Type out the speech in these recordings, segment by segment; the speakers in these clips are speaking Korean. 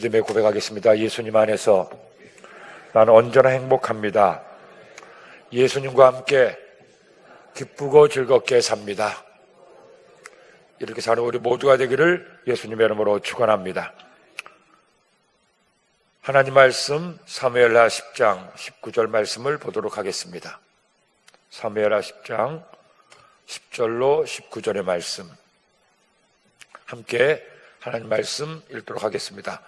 믿음의 고백하겠습니다. 예수님 안에서 나는 언제나 행복합니다. 예수님과 함께 기쁘고 즐겁게 삽니다. 이렇게 사는 우리 모두가 되기를 예수님의 이름으로 축원합니다. 하나님 말씀 사무엘하 10장 19절 말씀을 보도록 하겠습니다. 사무엘하 10장 10절로 19절의 말씀 함께 하나님 말씀 읽도록 하겠습니다.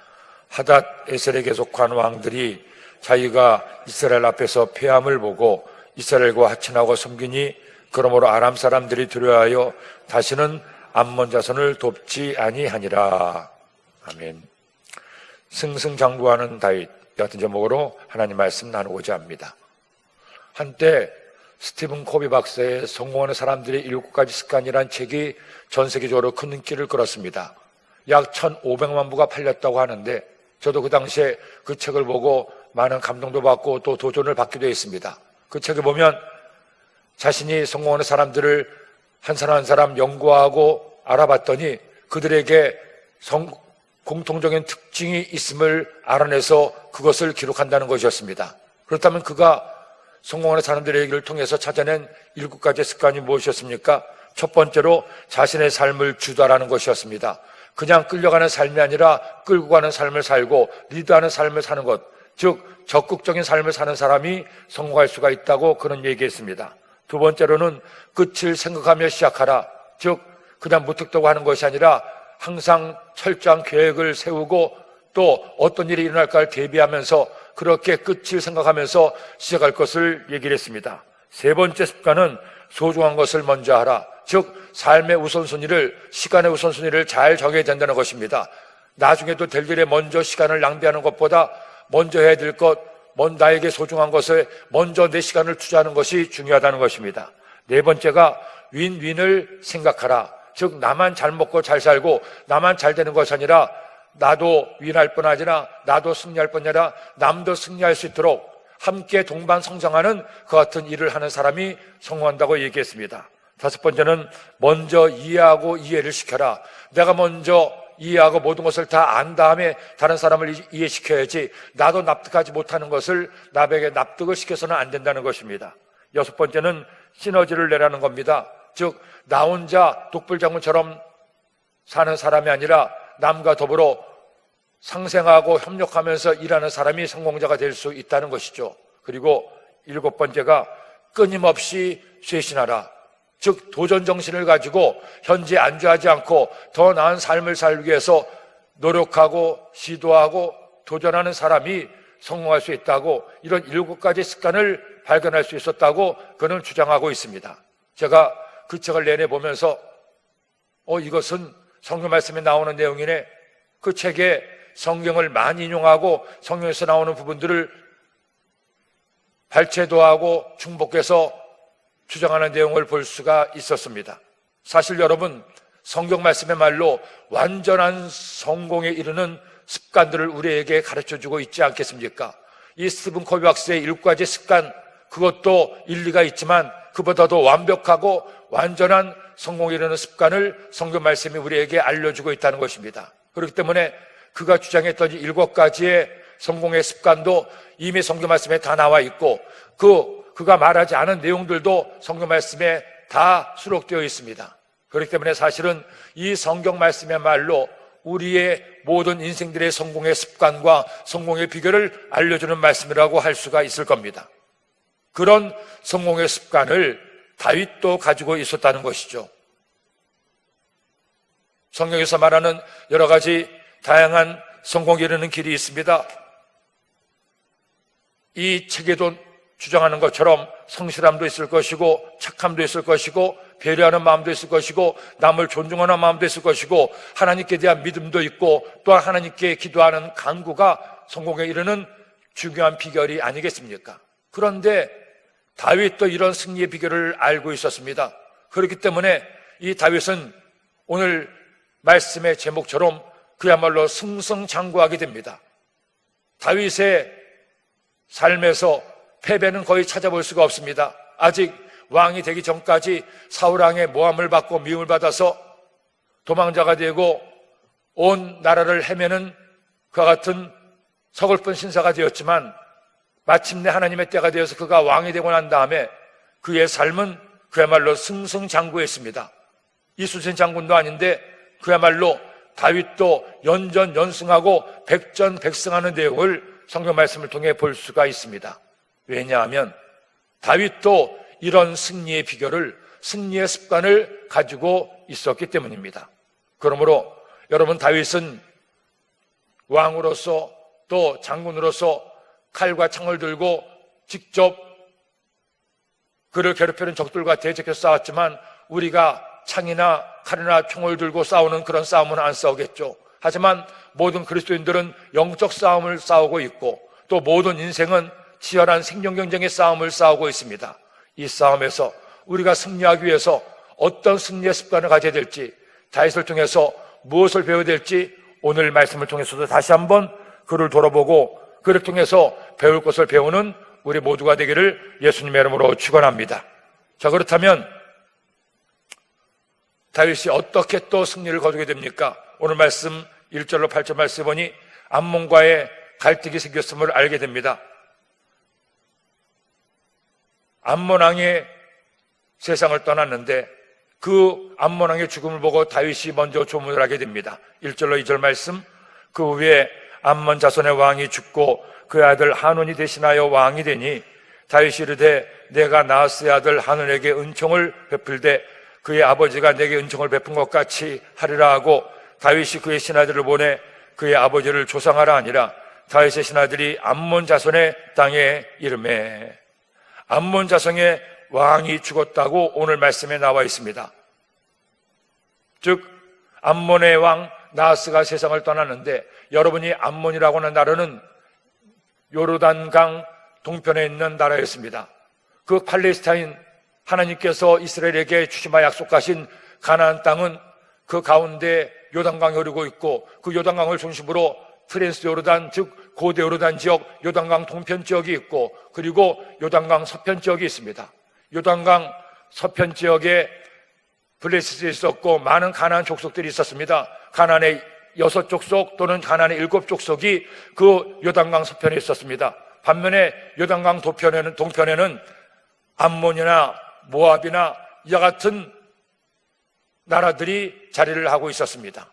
하닷 에셀에게 속한 왕들이 자기가 이스라엘 앞에서 패함을 보고 이스라엘과 하친하고 섬기니 그러므로 아람 사람들이 두려워하여 다시는 암몬 자손을 돕지 아니하니라. 아멘. 승승장구하는 다윗 같은 제목으로 하나님 말씀 나누고자 합니다. 한때 스티븐 코비 박사의 성공하는 사람들의 7가지 습관이란 책이 전 세계적으로 큰 인기를 끌었습니다. 약 1,500만 부가 팔렸다고 하는데 저도 그 당시에 그 책을 보고 많은 감동도 받고 또 도전을 받기도 했습니다. 그 책에 보면 자신이 성공하는 사람들을 한 사람 한 사람 연구하고 알아봤더니 그들에게 공통적인 특징이 있음을 알아내서 그것을 기록한다는 것이었습니다. 그렇다면 그가 성공하는 사람들의 얘기를 통해서 찾아낸 7가지 습관이 무엇이었습니까? 첫 번째로 자신의 삶을 주도하라는 것이었습니다. 그냥 끌려가는 삶이 아니라 끌고 가는 삶을 살고 리드하는 삶을 사는 것, 즉 적극적인 삶을 사는 사람이 성공할 수가 있다고 그런 얘기했습니다. 두 번째로는 끝을 생각하며 시작하라. 즉 그냥 무턱대고 하는 것이 아니라 항상 철저한 계획을 세우고 또 어떤 일이 일어날까를 대비하면서 그렇게 끝을 생각하면서 시작할 것을 얘기를 했습니다. 세 번째 습관은 소중한 것을 먼저 하라. 즉 삶의 우선순위를, 시간의 우선순위를 잘 정해야 된다는 것입니다. 나중에도 될 일에 먼저 시간을 낭비하는 것보다 먼저 해야 될 것, 나에게 소중한 것에 먼저 내 시간을 투자하는 것이 중요하다는 것입니다. 네 번째가 윈윈을 생각하라. 즉 나만 잘 먹고 잘 살고 나만 잘 되는 것이 아니라 나도 윈할 뿐 아니라 나도 승리할 뿐 아니라 남도 승리할 수 있도록 함께 동반 성장하는 그 같은 일을 하는 사람이 성공한다고 얘기했습니다. 다섯 번째는 먼저 이해하고 이해를 시켜라. 내가 먼저 이해하고 모든 것을 다 안 다음에 다른 사람을 이해시켜야지 나도 납득하지 못하는 것을 남에게 납득을 시켜서는 안 된다는 것입니다. 여섯 번째는 시너지를 내라는 겁니다. 즉 나 혼자 독불장군처럼 사는 사람이 아니라 남과 더불어 상생하고 협력하면서 일하는 사람이 성공자가 될 수 있다는 것이죠. 그리고 일곱 번째가 끊임없이 쇄신하라. 즉 도전 정신을 가지고 현재 안주하지 않고 더 나은 삶을 살기 위해서 노력하고 시도하고 도전하는 사람이 성공할 수 있다고 이런 7가지 습관을 발견할 수 있었다고 그는 주장하고 있습니다. 제가 그 책을 내내 보면서 이것은 성경 말씀에 나오는 내용이네. 그 책에 성경을 많이 인용하고 성경에서 나오는 부분들을 발췌도 하고 중복해서 주장하는 내용을 볼 수가 있었습니다. 사실 여러분, 성경 말씀의 말로 완전한 성공에 이르는 습관들을 우리에게 가르쳐주고 있지 않겠습니까? 이 스티븐 코비 박사의 7가지 습관, 그것도 일리가 있지만 그보다 더 완벽하고 완전한 성공에 이르는 습관을 성경 말씀이 우리에게 알려주고 있다는 것입니다. 그렇기 때문에 그가 주장했던 7가지의 성공의 습관도 이미 성경 말씀에 다 나와 있고 그가 말하지 않은 내용들도 성경 말씀에 다 수록되어 있습니다. 그렇기 때문에 사실은 이 성경 말씀의 말로 우리의 모든 인생들의 성공의 습관과 성공의 비결을 알려주는 말씀이라고 할 수가 있을 겁니다. 그런 성공의 습관을 다윗도 가지고 있었다는 것이죠. 성경에서 말하는 여러 가지 다양한 성공에 이르는 길이 있습니다. 이 책에도 주장하는 것처럼 성실함도 있을 것이고 착함도 있을 것이고 배려하는 마음도 있을 것이고 남을 존중하는 마음도 있을 것이고 하나님께 대한 믿음도 있고 또한 하나님께 기도하는 간구가 성공에 이르는 중요한 비결이 아니겠습니까? 그런데 다윗도 이런 승리의 비결을 알고 있었습니다. 그렇기 때문에 이 다윗은 오늘 말씀의 제목처럼 그야말로 승승장구하게 됩니다. 다윗의 삶에서 패배는 거의 찾아볼 수가 없습니다. 아직 왕이 되기 전까지 사울왕의 모함을 받고 미움을 받아서 도망자가 되고 온 나라를 헤매는 그와 같은 서글픈 신사가 되었지만 마침내 하나님의 때가 되어서 그가 왕이 되고 난 다음에 그의 삶은 그야말로 승승장구했습니다. 이순신 장군도 아닌데 그야말로 다윗도 연전연승하고 백전백승하는 내용을 성경 말씀을 통해 볼 수가 있습니다. 왜냐하면 다윗도 이런 승리의 비결을, 승리의 습관을 가지고 있었기 때문입니다. 그러므로 여러분, 다윗은 왕으로서 또 장군으로서 칼과 창을 들고 직접 그를 괴롭히는 적들과 대적해서 싸웠지만 우리가 창이나 칼이나 총을 들고 싸우는 그런 싸움은 안 싸우겠죠. 하지만 모든 그리스도인들은 영적 싸움을 싸우고 있고 또 모든 인생은 치열한 생존 경쟁의 싸움을 싸우고 있습니다. 이 싸움에서 우리가 승리하기 위해서 어떤 승리의 습관을 가져야 될지, 다윗을 통해서 무엇을 배워야 될지 오늘 말씀을 통해서도 다시 한번 그를 돌아보고 그를 통해서 배울 것을 배우는 우리 모두가 되기를 예수님의 이름으로 축원합니다. 자, 그렇다면 다윗이 어떻게 또 승리를 거두게 됩니까? 오늘 말씀 1절로 8절 말씀 보니 암몬과의 갈등이 생겼음을 알게 됩니다. 암몬 왕이 세상을 떠났는데 그 암몬 왕의 죽음을 보고 다윗이 먼저 조문을 하게 됩니다. 1절로 2절 말씀, 그 후에 암몬 자손의 왕이 죽고 그 아들 한온이 대신하여 왕이 되니 다윗이 이르되 내가 나하스의 아들 한온에게 은총을 베풀되 그의 아버지가 내게 은총을 베푼 것 같이 하리라 하고 다윗이 그의 신하들을 보내 그의 아버지를 조상하라 하니라. 다윗의 신하들이 암몬 자손의 땅에 이르매. 암몬 자손의 왕이 죽었다고 오늘 말씀에 나와 있습니다. 즉 암몬의 왕 나하스가 세상을 떠났는데, 여러분이 암몬이라고 하는 나라는 요르단강 동편에 있는 나라였습니다. 그 팔레스타인, 하나님께서 이스라엘에게 주시마 약속하신 가나안 땅은 그 가운데 요단강이 흐르고 있고 그 요단강을 중심으로 트랜스 요르단, 즉 고대 요르단 지역, 요단강 동편 지역이 있고 그리고 요단강 서편 지역이 있습니다. 요단강 서편 지역에 블레셋이 있었고 많은 가나안 족속들이 있었습니다. 가나안의 6족속 또는 가나안의 7족속이 그 요단강 서편에 있었습니다. 반면에 요단강 동편에는 암몬이나 모압이나 이와 같은 나라들이 자리를 하고 있었습니다.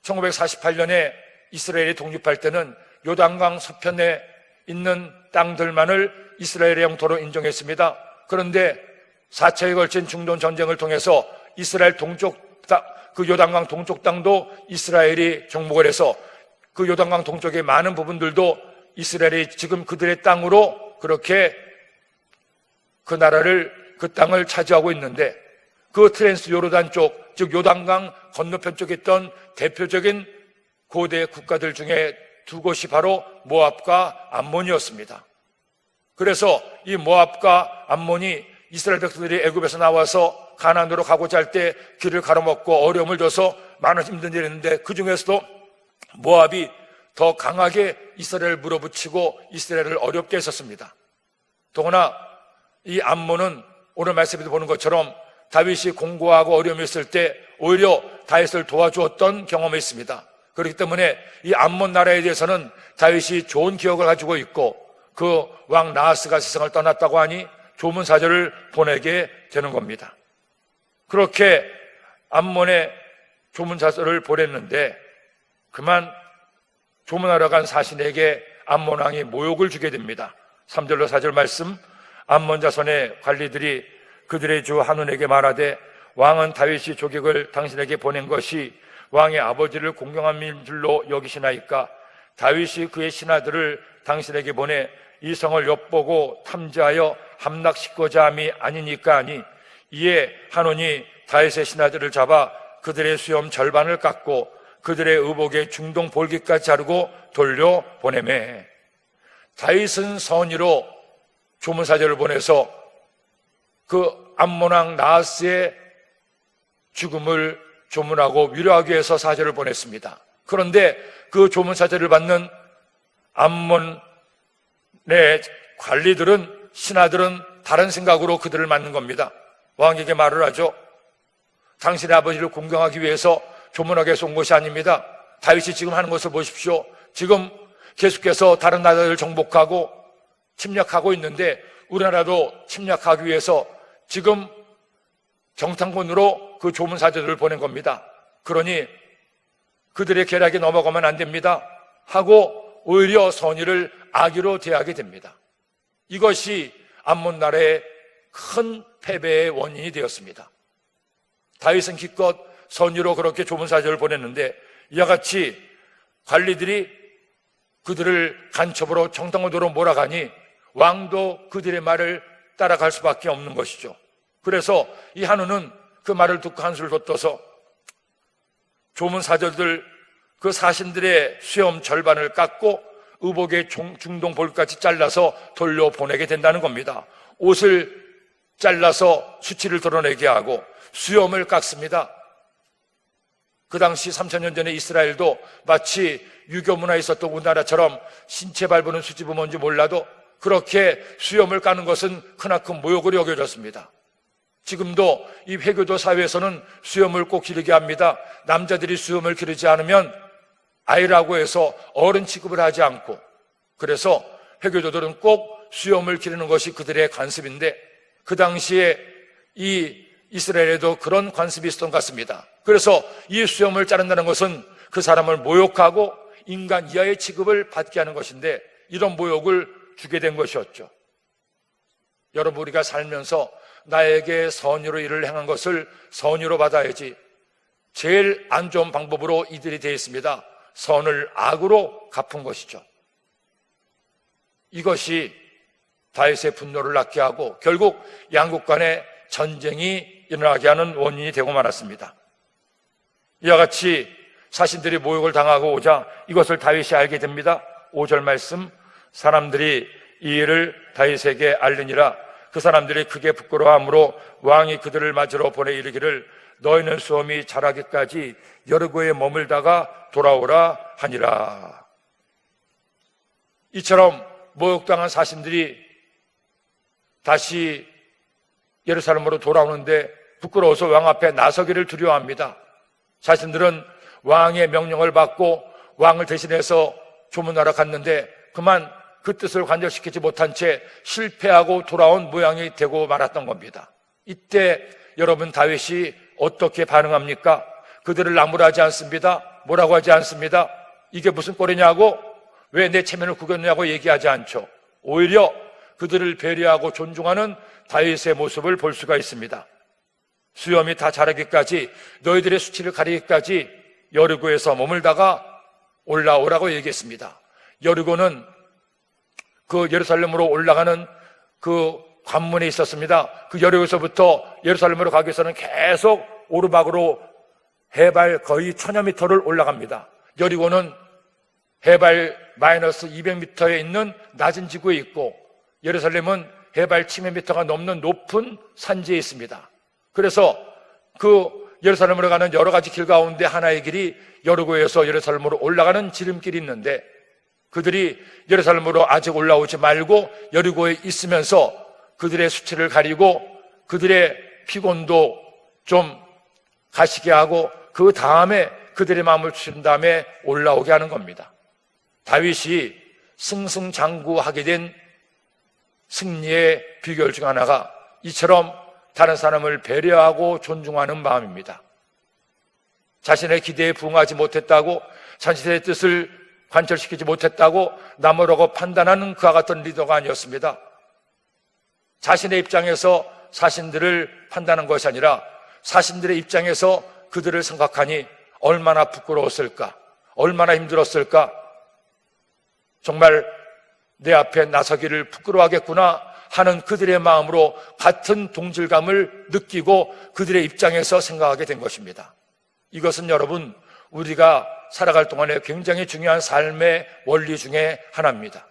1948년에 이스라엘이 독립할 때는 요단강 서편에 있는 땅들만을 이스라엘의 영토로 인정했습니다. 그런데 4차에 걸친 중동 전쟁을 통해서 이스라엘 동쪽 땅, 그 요단강 동쪽 땅도 이스라엘이 정복을 해서 그 요단강 동쪽의 많은 부분들도 이스라엘이 지금 그들의 땅으로 그렇게 그 나라를, 그 땅을 차지하고 있는데, 그 트랜스 요르단 쪽, 즉 요단강 건너편 쪽에 있던 대표적인 고대 국가들 중에 두 곳이 바로 모압과 암몬이었습니다. 그래서 이 모압과 암몬이 이스라엘 백성들이 애굽에서 나와서 가나안으로 가고자 할 때 길을 가로막고 어려움을 줘서 많은 힘든 일을 했는데, 그 중에서도 모압이 더 강하게 이스라엘을 물어붙이고 이스라엘을 어렵게 했었습니다. 더구나 이 암몬은 오늘 말씀에도 보는 것처럼 다윗이 공고하고 어려움이 있을 때 오히려 다윗을 도와주었던 경험이 있습니다. 그렇기 때문에 이 암몬 나라에 대해서는 다윗이 좋은 기억을 가지고 있고, 그 왕 나하스가 세상을 떠났다고 하니 조문사절을 보내게 되는 겁니다. 그렇게 암몬에 조문사절을 보냈는데 그만 조문하러 간 사신에게 암몬 왕이 모욕을 주게 됩니다. 3절로 4절 말씀, 암몬 자손의 관리들이 그들의 주 한온에게 말하되 왕은 다윗이 조객을 당신에게 보낸 것이 왕의 아버지를 공경한 줄로 여기시나이까? 다윗이 그의 신하들을 당신에게 보내 이 성을 엿보고 탐지하여 함락시키고자 함이 아니니까 하니, 이에 한온이 다윗의 신하들을 잡아 그들의 수염 절반을 깎고 그들의 의복의 중동 볼기까지 자르고 돌려보내매. 다윗은 선의로 조문사절을 보내서 그 암몬 왕 나하스의 죽음을 조문하고 위로하기 위해서 사절을 보냈습니다. 그런데 그 조문사절을 받는 암몬의 관리들은, 신하들은 다른 생각으로 그들을 맞는 겁니다. 왕에게 말을 하죠. 당신의 아버지를 공경하기 위해서 조문하게서 온 것이 아닙니다. 다윗이 지금 하는 것을 보십시오. 지금 계속해서 다른 나라를 정복하고 침략하고 있는데 우리나라도 침략하기 위해서 지금 정탐꾼으로 그 조문사제들을 보낸 겁니다. 그러니 그들의 계략에 넘어가면 안 됩니다 하고 오히려 선의를 악의로 대하게 됩니다. 이것이 암몬 나라의 큰 패배의 원인이 되었습니다. 다윗은 기껏 선의로 그렇게 조문사제를 보냈는데 이와 같이 관리들이 그들을 간첩으로 정탐꾼으로 몰아가니 왕도 그들의 말을 따라갈 수밖에 없는 것이죠. 그래서 이 한우는 그 말을 듣고 한수를 돋워서 조문사절들 그 사신들의 수염 절반을 깎고 의복의 중동 볼까지 잘라서 돌려보내게 된다는 겁니다. 옷을 잘라서 수치를 드러내게 하고 수염을 깎습니다. 그 당시 3000년 전에 이스라엘도 마치 유교 문화에 있었던 우리나라처럼 신체 밟는 수집은 뭔지 몰라도 그렇게 수염을 까는 것은 크나큰 모욕으로 여겨졌습니다. 지금도 이 회교도 사회에서는 수염을 꼭 기르게 합니다. 남자들이 수염을 기르지 않으면 아이라고 해서 어른 취급을 하지 않고, 그래서 회교도들은 꼭 수염을 기르는 것이 그들의 관습인데 그 당시에 이 이스라엘에도 그런 관습이 있었던 것 같습니다. 그래서 이 수염을 자른다는 것은 그 사람을 모욕하고 인간 이하의 취급을 받게 하는 것인데 이런 모욕을 주게 된 것이었죠. 여러분, 우리가 살면서 나에게 선의로 일을 행한 것을 선의로 받아야지. 제일 안 좋은 방법으로 이들이 되어 있습니다. 선을 악으로 갚은 것이죠. 이것이 다윗의 분노를 낳게 하고 결국 양국 간의 전쟁이 일어나게 하는 원인이 되고 말았습니다. 이와 같이 사신들이 모욕을 당하고 오자 이것을 다윗이 알게 됩니다. 5절 말씀, 사람들이 이 일을 다윗에게 알리니라. 그 사람들이 크게 부끄러워하므로 왕이 그들을 맞으러 보내 이르기를 너희는 수염이 자라기까지 여리고에 머물다가 돌아오라 하니라. 이처럼 모욕당한 사신들이 다시 예루살렘으로 돌아오는데 부끄러워서 왕 앞에 나서기를 두려워합니다. 자신들은 왕의 명령을 받고 왕을 대신해서 조문하러 갔는데 그만 그 뜻을 관철시키지 못한 채 실패하고 돌아온 모양이 되고 말았던 겁니다. 이때 여러분, 다윗이 어떻게 반응합니까? 그들을 나무라지 않습니다. 뭐라고 하지 않습니다. 이게 무슨 꼴이냐고, 왜 내 체면을 구겼냐고 얘기하지 않죠. 오히려 그들을 배려하고 존중하는 다윗의 모습을 볼 수가 있습니다. 수염이 다 자라기까지, 너희들의 수치를 가리기까지 여리고에서 머물다가 올라오라고 얘기했습니다. 여리고는 그 예루살렘으로 올라가는 그 관문에 있었습니다. 그 여리고에서부터 예루살렘으로 가기 위해서는 계속 오르막으로 해발 거의 1000여미터를 올라갑니다. 여리고는 해발 마이너스 200m에 있는 낮은 지구에 있고 예루살렘은 해발 1000m가 넘는 높은 산지에 있습니다. 그래서 그 예루살렘으로 가는 여러 가지 길 가운데 하나의 길이 여리고에서 예루살렘으로 올라가는 지름길이 있는데 그들이 예루살렘으로 아직 올라오지 말고 여리고에 있으면서 그들의 수치를 가리고 그들의 피곤도 좀 가시게 하고 그 다음에 그들의 마음을 추스린 다음에 올라오게 하는 겁니다. 다윗이 승승장구하게 된 승리의 비결 중 하나가 이처럼 다른 사람을 배려하고 존중하는 마음입니다. 자신의 기대에 부응하지 못했다고, 자신의 뜻을 관철시키지 못했다고 나무라고 판단하는 그와 같은 리더가 아니었습니다. 자신의 입장에서 사신들을 판단한 것이 아니라 사신들의 입장에서 그들을 생각하니 얼마나 부끄러웠을까, 얼마나 힘들었을까, 정말 내 앞에 나서기를 부끄러워하겠구나 하는 그들의 마음으로 같은 동질감을 느끼고 그들의 입장에서 생각하게 된 것입니다. 이것은 여러분, 우리가 살아갈 동안에 굉장히 중요한 삶의 원리 중에 하나입니다.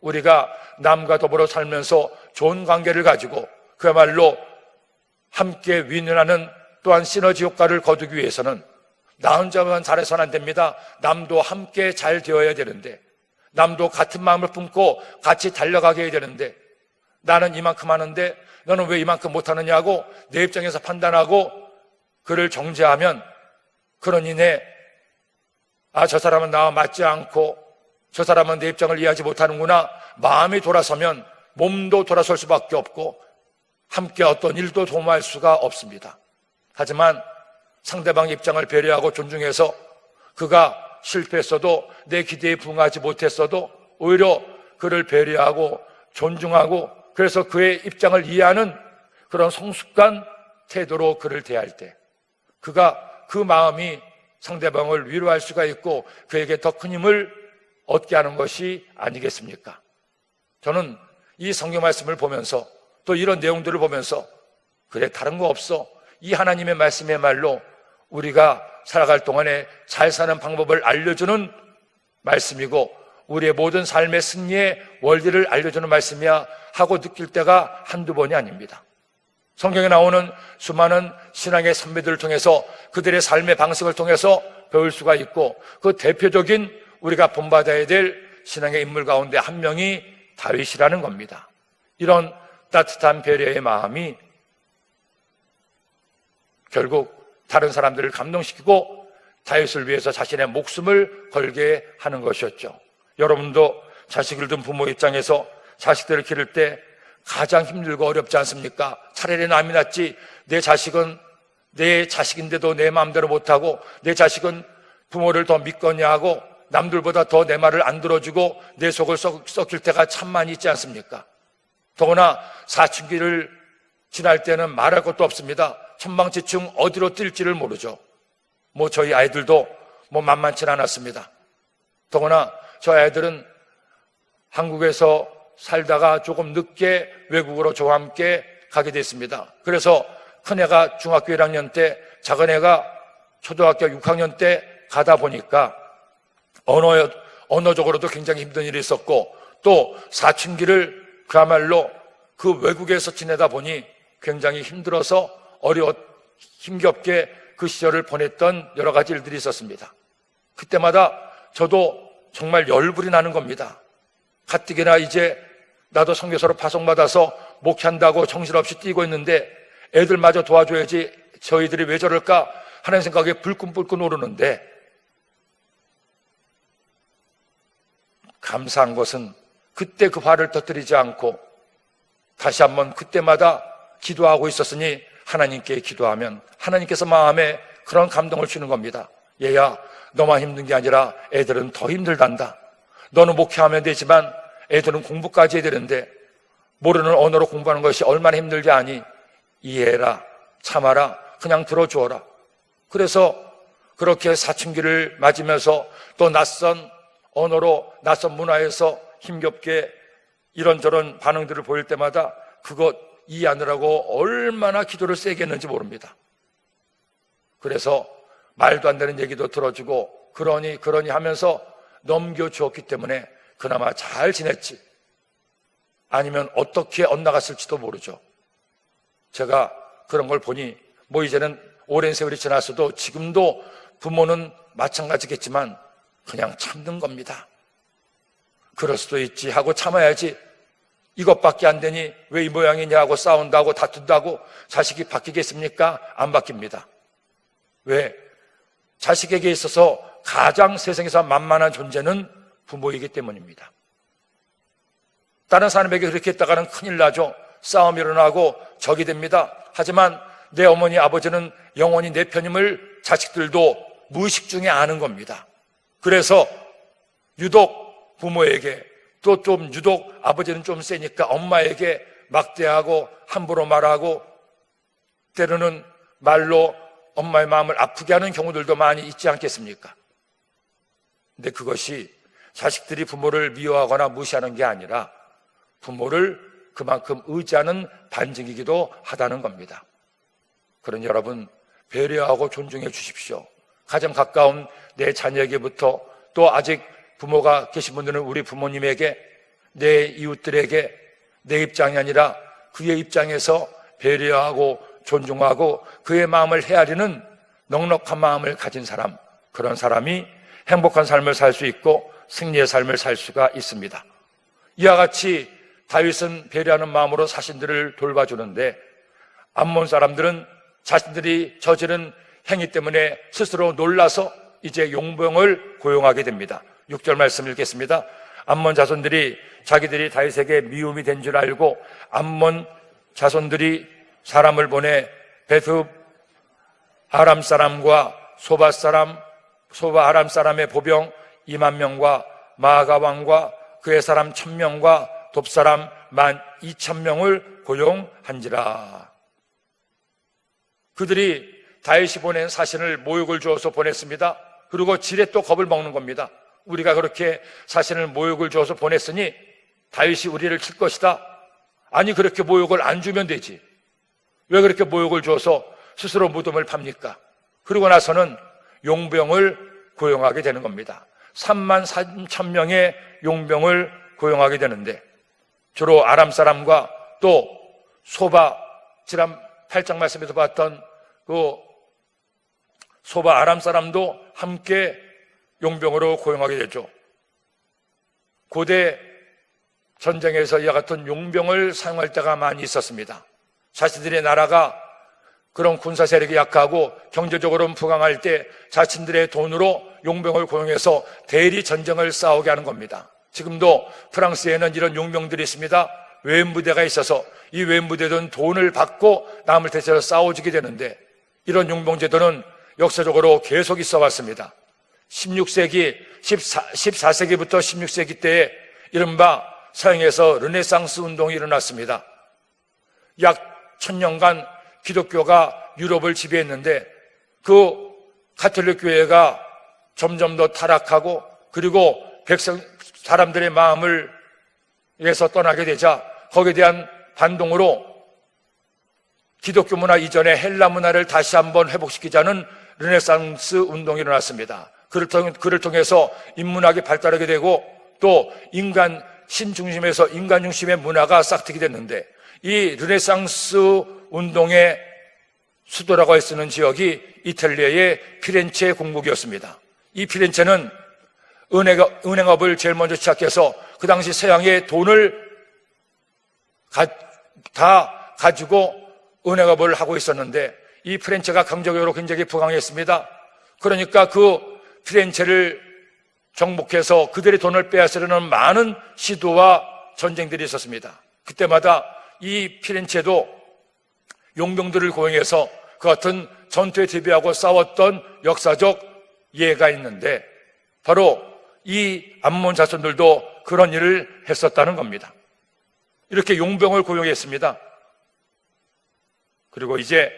우리가 남과 더불어 살면서 좋은 관계를 가지고 그야말로 함께 윈윈하는 또한 시너지 효과를 거두기 위해서는 나 혼자만 잘해서는 안 됩니다. 남도 함께 잘 되어야 되는데, 남도 같은 마음을 품고 같이 달려가게 해야 되는데, 나는 이만큼 하는데 너는 왜 이만큼 못하느냐고 내 입장에서 판단하고 그를 정죄하면 그러니 저 사람은 나와 맞지 않고 저 사람은 내 입장을 이해하지 못하는구나. 마음이 돌아서면 몸도 돌아설 수밖에 없고 함께 어떤 일도 도모할 수가 없습니다. 하지만 상대방의 입장을 배려하고 존중해서 그가 실패했어도 내 기대에 부응하지 못했어도 오히려 그를 배려하고 존중하고 그래서 그의 입장을 이해하는 그런 성숙한 태도로 그를 대할 때 그가 그 마음이 상대방을 위로할 수가 있고 그에게 더 큰 힘을 얻게 하는 것이 아니겠습니까? 저는 이 성경 말씀을 보면서 또 이런 내용들을 보면서 그래 다른 거 없어. 이 하나님의 말씀의 말로 우리가 살아갈 동안에 잘 사는 방법을 알려주는 말씀이고 우리의 모든 삶의 승리의 원리를 알려주는 말씀이야 하고 느낄 때가 한두 번이 아닙니다. 성경에 나오는 수많은 신앙의 선배들을 통해서 그들의 삶의 방식을 통해서 배울 수가 있고 그 대표적인 우리가 본받아야 될 신앙의 인물 가운데 한 명이 다윗이라는 겁니다. 이런 따뜻한 배려의 마음이 결국 다른 사람들을 감동시키고 다윗을 위해서 자신의 목숨을 걸게 하는 것이었죠. 여러분도 자식을 둔 부모 입장에서 자식들을 기를 때 가장 힘들고 어렵지 않습니까? 차라리 남이 낫지. 내 자식은 내 자식인데도 내 마음대로 못하고 내 자식은 부모를 더 믿거냐 하고 남들보다 더 내 말을 안 들어주고 내 속을 썩힐 때가 참 많이 있지 않습니까? 더구나 사춘기를 지날 때는 말할 것도 없습니다. 천방지축 어디로 뛸지를 모르죠. 저희 아이들도 만만치 않았습니다. 더구나 저희 아이들은 한국에서 살다가 조금 늦게 외국으로 저와 함께 가게 됐습니다. 그래서 큰애가 중학교 1학년 때 작은애가 초등학교 6학년 때 가다 보니까 언어적으로도 굉장히 힘든 일이 있었고 또 사춘기를 그야말로 그 외국에서 지내다 보니 굉장히 힘들어서 힘겹게 그 시절을 보냈던 여러 가지 일들이 있었습니다. 그때마다 저도 정말 열불이 나는 겁니다. 가뜩이나 이제 나도 선교사로 파송받아서 목회한다고 정신없이 뛰고 있는데 애들마저 도와줘야지 저희들이 왜 저럴까 하는 생각에 불끈불끈 오르는데 감사한 것은 그때 그 화를 터뜨리지 않고 다시 한번 그때마다 기도하고 있었으니 하나님께 기도하면 하나님께서 마음에 그런 감동을 주는 겁니다. 얘야, 너만 힘든 게 아니라 애들은 더 힘들단다. 너는 목회하면 되지만 애들은 공부까지 해야 되는데 모르는 언어로 공부하는 것이 얼마나 힘들지 아니? 이해해라, 참아라, 그냥 들어주어라. 그래서 그렇게 사춘기를 맞으면서 또 낯선 언어로 낯선 문화에서 힘겹게 이런저런 반응들을 보일 때마다 그것 이해하느라고 얼마나 기도를 세게 했는지 모릅니다. 그래서 말도 안 되는 얘기도 들어주고 그러니 하면서 넘겨주었기 때문에 그나마 잘 지냈지. 아니면 어떻게 엇나갔을지도 모르죠. 제가 그런 걸 보니 이제는 오랜 세월이 지났어도 지금도 부모는 마찬가지겠지만 그냥 참는 겁니다. 그럴 수도 있지 하고 참아야지. 이것밖에 안 되니 왜 이 모양이냐 하고 싸운다고 다툰다고 자식이 바뀌겠습니까? 안 바뀝니다. 왜? 자식에게 있어서 가장 세상에서 만만한 존재는 부모이기 때문입니다. 다른 사람에게 그렇게 했다가는 큰일 나죠. 싸움이 일어나고 적이 됩니다. 하지만 내 어머니 아버지는 영원히 내 편임을 자식들도 무의식 중에 아는 겁니다. 그래서 유독 부모에게 또 좀 유독 아버지는 좀 세니까 엄마에게 막대하고 함부로 말하고 때로는 말로 엄마의 마음을 아프게 하는 경우들도 많이 있지 않겠습니까? 근데 그것이 자식들이 부모를 미워하거나 무시하는 게 아니라 부모를 그만큼 의지하는 반증이기도 하다는 겁니다. 그러니 여러분 배려하고 존중해 주십시오. 가장 가까운 내 자녀에게부터 또 아직 부모가 계신 분들은 우리 부모님에게 내 이웃들에게 내 입장이 아니라 그의 입장에서 배려하고 존중하고 그의 마음을 헤아리는 넉넉한 마음을 가진 사람, 그런 사람이 행복한 삶을 살 수 있고 승리의 삶을 살 수가 있습니다. 이와 같이 다윗은 배려하는 마음으로 자신들을 돌봐주는데 암몬 사람들은 자신들이 저지른 행위 때문에 스스로 놀라서 이제 용병을 고용하게 됩니다. 6절 말씀 읽겠습니다. 암몬 자손들이 자기들이 다윗에게 미움이 된 줄 알고 암몬 자손들이 사람을 보내 베스 아람 사람과 소바 아람 사람의 보병 2만 명과 마아가 왕과 그의 사람 1,000명과 돕 사람 12,000명을 고용한지라. 그들이 다윗이 보낸 사신을 모욕을 주어서 보냈습니다. 그리고 지레 또 겁을 먹는 겁니다. 우리가 그렇게 사신을 모욕을 주어서 보냈으니 다윗이 우리를 칠 것이다. 아니, 그렇게 모욕을 안 주면 되지. 왜 그렇게 모욕을 주어서 스스로 무덤을 팝니까? 그러고 나서는 용병을 고용하게 되는 겁니다. 33,000명의 용병을 고용하게 되는데, 주로 아람 사람과 또 소바, 지난 8장 말씀에서 봤던 그 소바 아람 사람도 함께 용병으로 고용하게 되죠. 고대 전쟁에서 이와 같은 용병을 사용할 때가 많이 있었습니다. 자신들의 나라가 그런 군사 세력이 약하고 경제적으로는 부강할 때 자신들의 돈으로 용병을 고용해서 대리 전쟁을 싸우게 하는 겁니다. 지금도 프랑스에는 이런 용병들이 있습니다. 외부대가 있어서 이 외부대들은 돈을 받고 남을 대체로 싸워주게 되는데, 이런 용병제도는 역사적으로 계속 있어 왔습니다. 16세기, 14세기부터 16세기 때에 이른바 서양에서 르네상스 운동이 일어났습니다. 약 1000년간 기독교가 유럽을 지배했는데 그 가톨릭 교회가 점점 더 타락하고, 그리고 사람들의 마음을 위해서 떠나게 되자 거기에 대한 반동으로 기독교 문화 이전의 헬라 문화를 다시 한번 회복시키자는 르네상스 운동이 일어났습니다. 그를 통해서 인문학이 발달하게 되고 또 신 중심에서 인간 중심의 문화가 싹트게 됐는데, 이 르네상스 운동의 수도라고 할 수 있는 지역이 이탈리아의 피렌체 공국이었습니다. 이 피렌체는 은행업을 제일 먼저 시작해서 그 당시 서양의 돈을 다 가지고 은행업을 하고 있었는데, 이 피렌체가 경제적으로 굉장히 부강했습니다. 그러니까 그 피렌체를 정복해서 그들의 돈을 빼앗으려는 많은 시도와 전쟁들이 있었습니다. 그때마다 이 피렌체도 용병들을 고용해서 그 같은 전투에 대비하고 싸웠던 역사적 예가 있는데, 바로 이 암몬 자손들도 그런 일을 했었다는 겁니다. 이렇게 용병을 고용했습니다. 그리고 이제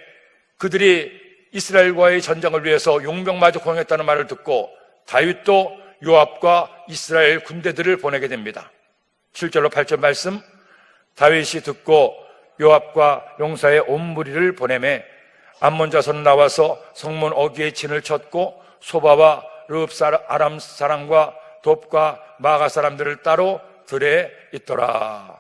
그들이 이스라엘과의 전쟁을 위해서 용병마저 고용했다는 말을 듣고 다윗도 요압과 이스라엘 군대들을 보내게 됩니다. 7절로 8절 말씀, 다윗이 듣고 요압과 용사의 온 무리를 보내매 암몬 자손은 나와서 성문 어귀에 진을 쳤고 소바와 르흡 아람 사람과 돕과 마가 사람들을 따로 들에 있더라.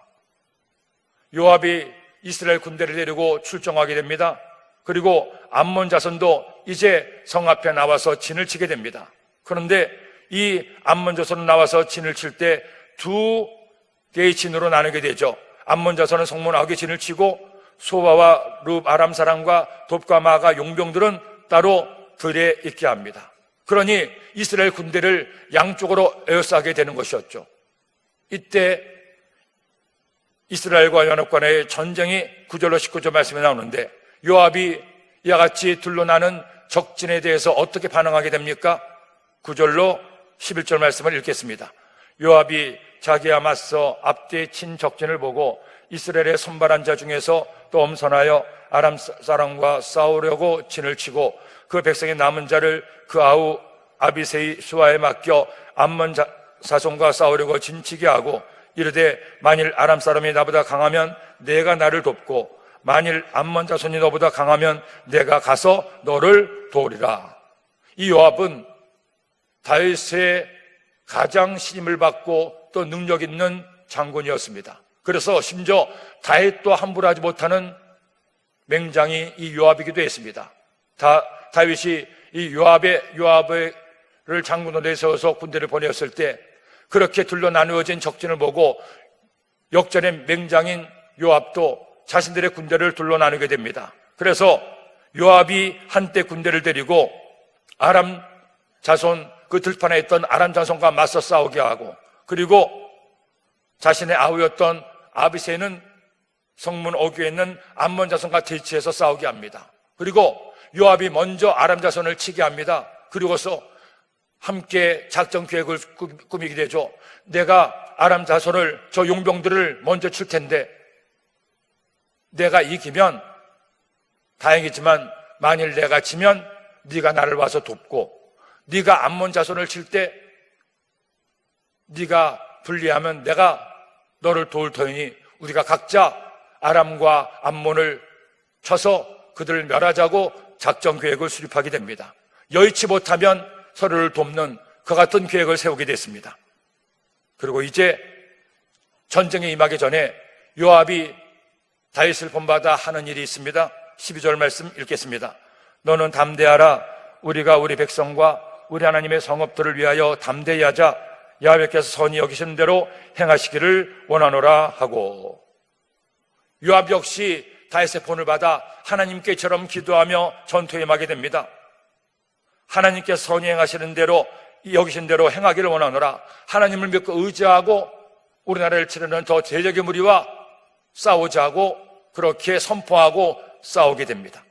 요압이 이스라엘 군대를 데리고 출정하게 됩니다. 그리고 암몬 자손도 이제 성 앞에 나와서 진을 치게 됩니다. 그런데 이 암몬 자손은 나와서 진을 칠 때 두 개의 진으로 나누게 되죠. 암몬 자손은 성문 어귀에 진을 치고 소바와 르흡 아람 사람과 돕과 마가 용병들은 따로 들에 있게 합니다. 그러니 이스라엘 군대를 양쪽으로 에워싸게 되는 것이었죠. 이때 이스라엘과 연합 간의 전쟁이 9절로 19절 말씀에 나오는데, 요압이 이와 같이 둘러나는 적진에 대해서 어떻게 반응하게 됩니까? 9절로 11절 말씀을 읽겠습니다. 요압이 자기와 맞서 앞뒤에 친 적진을 보고 이스라엘의 선발한 자 중에서 또 엄선하여 아람 사람과 싸우려고 진을 치고 그 백성의 남은 자를 그 아우 아비새의 수하에 맡겨 암몬 자손과 싸우려고 진치게 하고 이르되 만일 아람 사람이 나보다 강하면 내가 나를 돕고 만일 암몬 자손이 너보다 강하면 내가 가서 너를 도우리라. 이 요압은 다윗의 가장 신임을 받고 또 능력 있는 장군이었습니다. 그래서 심지어 다윗도 함부로 하지 못하는 맹장이 이 요압이기도 했습니다. 다윗이 이 요압을 장군으로 내세워서 군대를 보냈을 때 그렇게 둘러 나누어진 적진을 보고 역전의 맹장인 요압도 자신들의 군대를 둘러 나누게 됩니다. 그래서 요압이 한때 군대를 데리고 아람 자손, 그 들판에 있던 아람 자손과 맞서 싸우게 하고, 그리고 자신의 아우였던 아비새는 성문 어귀에 있는 암몬 자손과 대치해서 싸우게 합니다. 그리고 요압이 먼저 아람 자손을 치게 합니다. 그리고서 함께 작전 계획을 꾸미게 되죠. 내가 아람 자손을, 저 용병들을 먼저 칠 텐데 내가 이기면 다행이지만 만일 내가 지면 네가 나를 와서 돕고, 네가 암몬 자손을 칠 때 네가 불리하면 내가 너를 도울 터이니 우리가 각자 아람과 암몬을 쳐서 그들을 멸하자고 작전 계획을 수립하게 됩니다. 여의치 못하면 서로를 돕는 그 같은 계획을 세우게 됐습니다. 그리고 이제 전쟁에 임하기 전에 요압이 다윗을 본받아 하는 일이 있습니다. 12절 말씀 읽겠습니다. 너는 담대하라. 우리가 우리 백성과 우리 하나님의 성읍들을 위하여 담대히 하자. 여호와께서 선히 여기시는 대로 행하시기를 원하노라 하고, 요압 역시 다윗의 본을 받아 하나님께처럼 기도하며 전투에 임하게 됩니다. 하나님께서 선히 행하시는 대로, 여기신 대로 행하기를 원하노라. 하나님을 믿고 의지하고 우리나라를 치르는 저 대적의 무리와 싸우자 하고 그렇게 선포하고 싸우게 됩니다.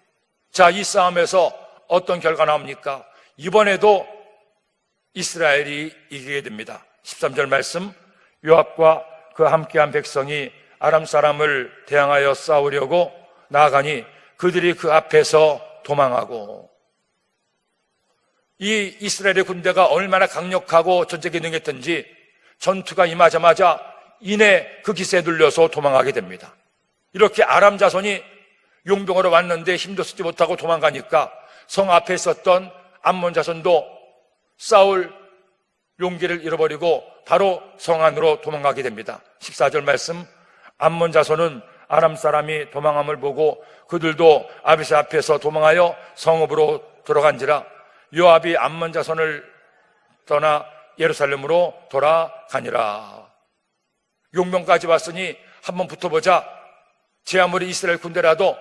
자, 이 싸움에서 어떤 결과 나옵니까? 이번에도 이스라엘이 이기게 됩니다. 13절 말씀, 요압과 그 함께한 백성이 아람 사람을 대항하여 싸우려고 나아가니 그들이 그 앞에서 도망하고, 이 이스라엘의 군대가 얼마나 강력하고 전쟁에 능했던지 전투가 임하자마자 이내 그 기세에 눌려서 도망하게 됩니다. 이렇게 아람 자손이 용병으로 왔는데 힘도 쓰지 못하고 도망가니까 성 앞에 있었던 암몬 자손도 싸울 용기를 잃어버리고 바로 성 안으로 도망가게 됩니다. 14절 말씀, 암몬 자손은 아람 사람이 도망함을 보고 그들도 아비새 앞에서 도망하여 성읍으로 들어간지라. 요압이 암몬 자손을 떠나 예루살렘으로 돌아가니라. 용병까지 왔으니 한번 붙어보자. 제 아무리 이스라엘 군대라도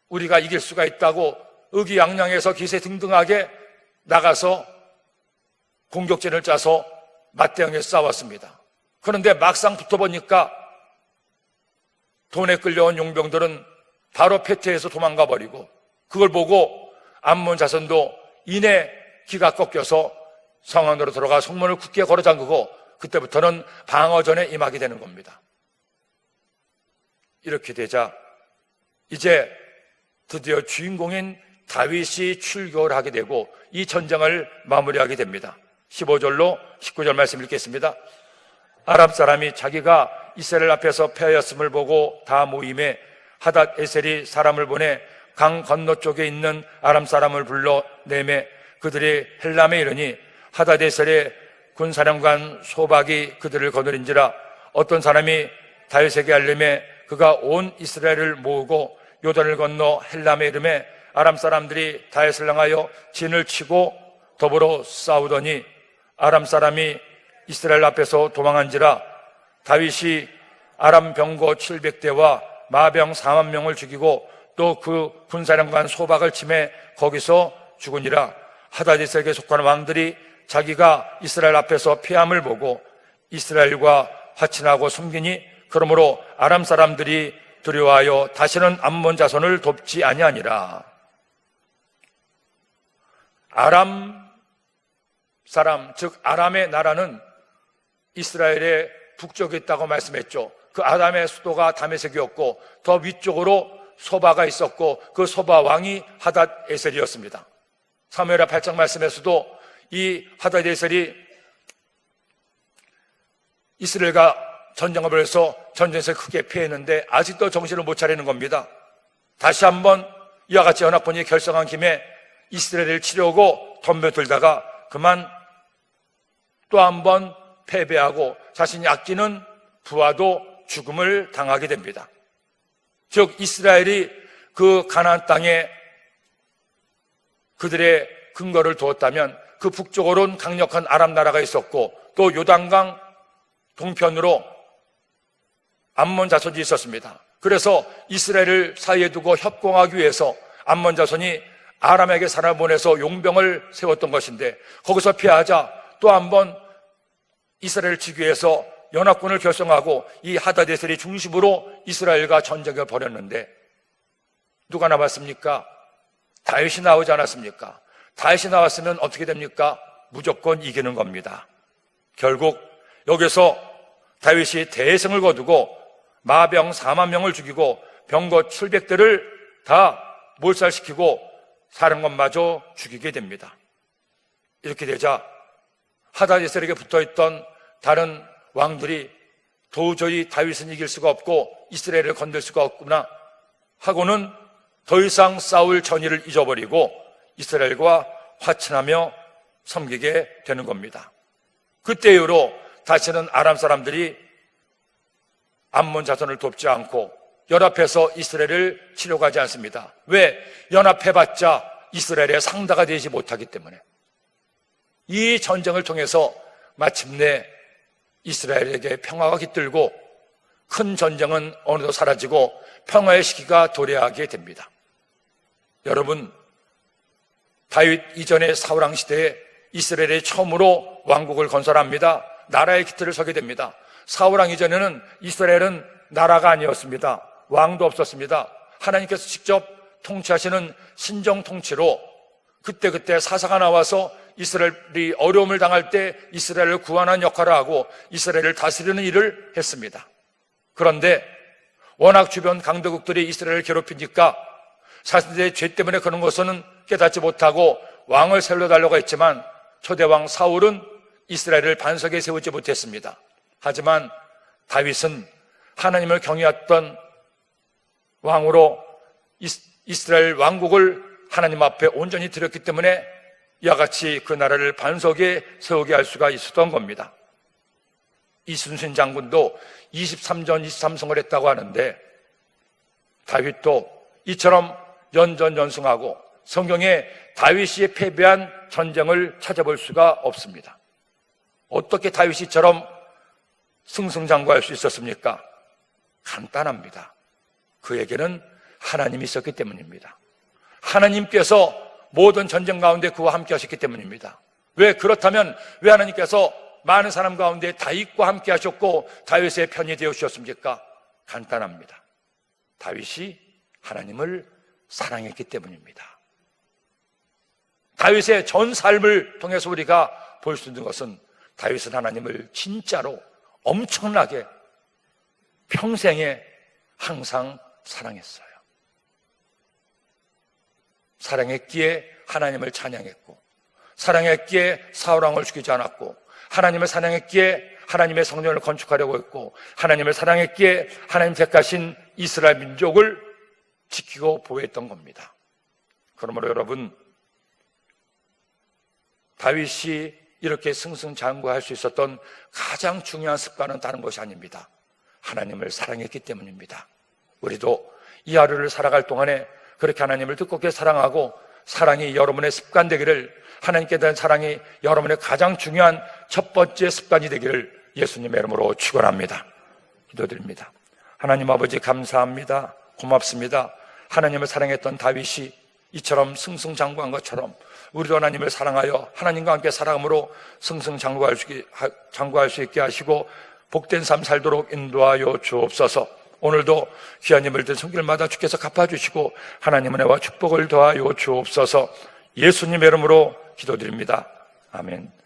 우리가 이길 수가 있다고 의기양양해서 기세 등등하게 나가서 공격전을 짜서 맞대응해서 싸웠습니다. 그런데 막상 붙어보니까 돈에 끌려온 용병들은 바로 패퇴해서 도망가 버리고, 그걸 보고 암몬 자손도 이내 기가 꺾여서 성 안으로 들어가 성문을 굳게 걸어 잠그고 그때부터는 방어전에 임하게 되는 겁니다. 이렇게 되자 이제 드디어 주인공인 다윗이 출교를 하게 되고 이 전쟁을 마무리하게 됩니다. 15절로 19절 말씀 읽겠습니다. 아람 사람이 자기가 이스라엘 앞에서 패하였음을 보고 다 모임에 하닷 에셀이 사람을 보내 강 건너쪽에 있는 아람 사람을 불러 내매 그들이 헬람에 이르니 하닷 에셀의 군사령관 소박이 그들을 거느린지라. 어떤 사람이 다윗에게 알림에 그가 온 이스라엘을 모으고 요단을 건너 헬람에 이르매 아람 사람들이 다윗을 향하여 진을 치고 더불어 싸우더니 아람 사람이 이스라엘 앞에서 도망한지라. 다윗이 아람 병거 700대와 마병 4만 명을 죽이고 또 그 군사령관 소박을 치매 거기서 죽으니라. 하닷에셀에게 속한 왕들이 자기가 이스라엘 앞에서 패함을 보고 이스라엘과 화친하고 숨기니 그러므로 아람 사람들이 두려워하여 다시는 암몬 자손을 돕지 아니하니라. 아람 사람, 즉 아람의 나라는 이스라엘의 북쪽에 있다고 말씀했죠. 그 아람의 수도가 다메섹이었고 더 위쪽으로 소바가 있었고 그 소바 왕이 하닷 에셀이었습니다. 사무엘하 8장 말씀에서도 이 하닷 에셀이 이스라엘과 전쟁을 벌여서 전쟁에서 크게 패했는데 아직도 정신을 못 차리는 겁니다. 다시 한번 이와 같이 연합군이 결성한 김에 이스라엘을 치려고 덤벼들다가 그만 또 한번 패배하고 자신이 아끼는 부하도 죽음을 당하게 됩니다. 즉 이스라엘이 그 가나안 땅에 그들의 근거를 두었다면 그 북쪽으로는 강력한 아람 나라가 있었고 또 요단강 동편으로 암몬 자손이 있었습니다. 그래서 이스라엘을 사이에 두고 협공하기 위해서 암몬 자손이 아람에게 사람을 보내서 용병을 세웠던 것인데, 거기서 피하자 또 한번 이스라엘을 치기 위해서 연합군을 결성하고 이 하다데셀이 중심으로 이스라엘과 전쟁을 벌였는데 누가 남았습니까? 다윗이 나오지 않았습니까? 다윗이 나왔으면 어떻게 됩니까? 무조건 이기는 겁니다. 결국 여기서 다윗이 대승을 거두고 마병 4만 명을 죽이고 병거 700대를 다 몰살시키고 사령관마저 죽이게 됩니다. 이렇게 되자 하다데셀에게 붙어있던 다른 왕들이 도저히 다윗은 이길 수가 없고 이스라엘을 건들 수가 없구나 하고는 더 이상 싸울 전의를 잊어버리고 이스라엘과 화친하며 섬기게 되는 겁니다. 그때 이후로 다시는 아람 사람들이 암몬 자손을 돕지 않고 연합해서 이스라엘을 치려고 하지 않습니다. 왜? 연합해봤자 이스라엘의 상다가 되지 못하기 때문에. 이 전쟁을 통해서 마침내 이스라엘에게 평화가 깃들고 큰 전쟁은 어느덧 사라지고 평화의 시기가 도래하게 됩니다. 여러분, 다윗 이전의 사울왕 시대에 이스라엘이 처음으로 왕국을 건설합니다. 나라의 기틀을 서게 됩니다. 사울왕 이전에는 이스라엘은 나라가 아니었습니다. 왕도 없었습니다. 하나님께서 직접 통치하시는 신정 통치로 그때 사사가 나와서 이스라엘이 어려움을 당할 때 이스라엘을 구원하는 역할을 하고 이스라엘을 다스리는 일을 했습니다. 그런데 워낙 주변 강대국들이 이스라엘을 괴롭히니까 자신들의 죄 때문에 그런 것은 깨닫지 못하고 왕을 세워달라고 했지만 초대왕 사울은 이스라엘을 반석에 세우지 못했습니다. 하지만 다윗은 하나님을 경외했던 왕으로 이스라엘 왕국을 하나님 앞에 온전히 드렸기 때문에 이와 같이 그 나라를 반석에 세우게 할 수가 있었던 겁니다. 이순신 장군도 23전 23승을 했다고 하는데 다윗도 이처럼 연전연승하고 성경에 다윗이 패배한 전쟁을 찾아볼 수가 없습니다. 어떻게 다윗이 이처럼 승승장구할 수 있었습니까? 간단합니다. 그에게는 하나님이 있었기 때문입니다. 하나님께서 모든 전쟁 가운데 그와 함께 하셨기 때문입니다. 왜? 그렇다면 왜 하나님께서 많은 사람 가운데 다윗과 함께 하셨고 다윗의 편이 되어 주셨습니까? 간단합니다. 다윗이 하나님을 사랑했기 때문입니다. 다윗의 전 삶을 통해서 우리가 볼 수 있는 것은 다윗은 하나님을 진짜로 엄청나게 평생에 항상 사랑했어요. 사랑했기에 하나님을 찬양했고, 사랑했기에 사울왕을 죽이지 않았고, 하나님을 사랑했기에 하나님의 성전을 건축하려고 했고, 하나님을 사랑했기에 하나님 택하신 이스라엘 민족을 지키고 보호했던 겁니다. 그러므로 여러분, 다윗이 이렇게 승승장구할 수 있었던 가장 중요한 습관은 다른 것이 아닙니다. 하나님을 사랑했기 때문입니다. 우리도 이 하루를 살아갈 동안에 그렇게 하나님을 뜨겁게 사랑하고 사랑이 여러분의 습관 되기를, 하나님께 대한 사랑이 여러분의 가장 중요한 첫 번째 습관이 되기를 예수님의 이름으로 축원합니다. 기도드립니다. 하나님 아버지 감사합니다. 고맙습니다. 하나님을 사랑했던 다윗이 이처럼 승승장구한 것처럼 우리도 하나님을 사랑하여 하나님과 함께 살아감으로 승승장구할 수 있게 하시고 복된 삶 살도록 인도하여 주옵소서. 오늘도 귀한 힘을 든 손길마다 주께서 갚아주시고 하나님의 은혜와 축복을 더하여 주옵소서. 예수님의 이름으로 기도드립니다. 아멘.